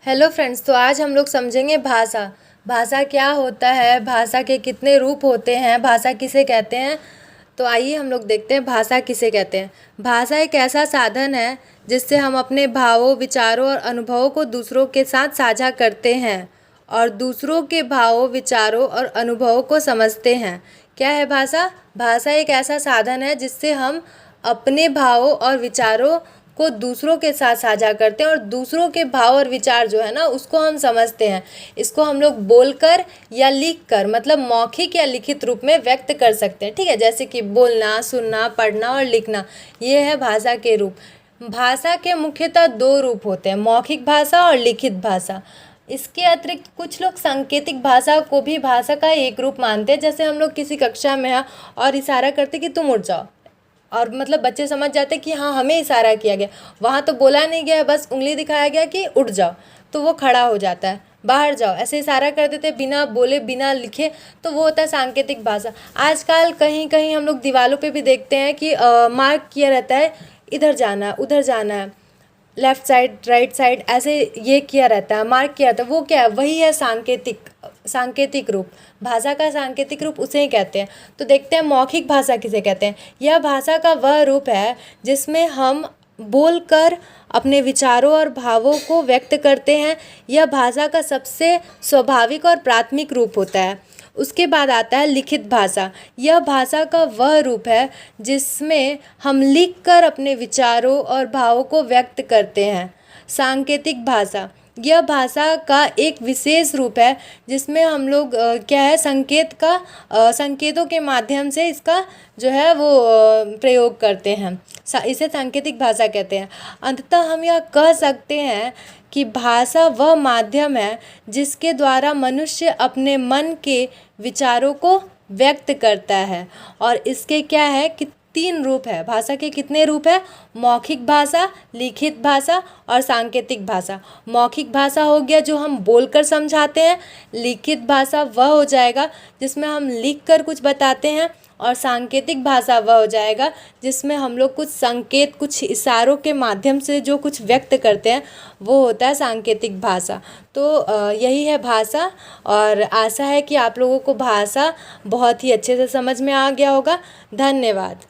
Hello friends, तो आज हम लोग समझेंगे भाषा। भाषा क्या होता है, भाषा के कितने रूप होते हैं, भाषा किसे कहते हैं। तो आइए हम लोग देखते हैं भाषा किसे कहते हैं। भाषा एक ऐसा साधन है जिससे हम अपने भावों, विचारों और अनुभवों को दूसरों के साथ साझा करते हैं और दूसरों के भावों, विचारों और अनुभवों को समझते हैं। क्या है भाषा? भाषा एक ऐसा साधन है जिससे हम अपने भावों और विचारों को दूसरों के साथ साझा करते हैं और दूसरों के भाव और विचार जो है ना, उसको हम समझते हैं। इसको हम लोग बोलकर या लिखकर, मतलब मौखिक या लिखित रूप में व्यक्त कर सकते हैं। ठीक है, जैसे कि बोलना, सुनना, पढ़ना और लिखना, ये है भाषा के रूप। भाषा के मुख्यतः दो रूप होते हैं, मौखिक भाषा और लिखित भाषा। इसके अतिरिक्त कुछ लोग सांकेतिक भाषा को भी भाषा का एक रूप मानते हैं। जैसे हम लोग किसी कक्षा में हैं और इशारा करते कि तुम उठ जाओ, और मतलब बच्चे समझ जाते कि हाँ, हमें इशारा किया गया, वहाँ तो बोला नहीं गया, बस उंगली दिखाया गया कि उठ जाओ, तो वो खड़ा हो जाता है। बाहर जाओ, ऐसे इशारा कर देते बिना बोले, बिना लिखे, तो वो होता है सांकेतिक भाषा। आजकल कहीं कहीं हम लोग दीवारों पे भी देखते हैं कि मार्क किया रहता है, इधर जाना है, उधर जाना है, लेफ़्ट साइड, राइट साइड, ऐसे ये किया रहता है, मार्क किया रहता है। वो क्या है? वही है सांकेतिक रूप। भाषा का सांकेतिक रूप उसे ही कहते हैं। तो देखते हैं मौखिक भाषा किसे कहते हैं। यह भाषा का वह रूप है जिसमें हम बोलकर अपने विचारों और भावों को व्यक्त करते हैं। यह भाषा का सबसे स्वाभाविक और प्राथमिक रूप होता है। उसके बाद आता है लिखित भाषा। यह भाषा का वह रूप है जिसमें हम लिखकर अपने विचारों और भावों को व्यक्त करते हैं। सांकेतिक भाषा, यह भाषा का एक विशेष रूप है जिसमें हम लोग क्या है, संकेतों के माध्यम से इसका जो है वो प्रयोग करते हैं। इसे सांकेतिक भाषा कहते हैं। अंततः हम यह कह सकते हैं कि भाषा वह माध्यम है जिसके द्वारा मनुष्य अपने मन के विचारों को व्यक्त करता है। और इसके क्या है कि 3 रूप है। भाषा के कितने रूप है? मौखिक भाषा, लिखित भाषा और सांकेतिक भाषा। मौखिक भाषा हो गया जो हम बोलकर समझाते हैं। लिखित भाषा वह हो जाएगा जिसमें हम लिखकर कुछ बताते हैं। और सांकेतिक भाषा वह हो जाएगा जिसमें हम लोग कुछ संकेत, कुछ इशारों के माध्यम से जो कुछ व्यक्त करते हैं, वो होता है सांकेतिक भाषा। तो यही है भाषा, और आशा है कि आप लोगों को भाषा बहुत ही अच्छे से समझ में आ गया होगा। धन्यवाद।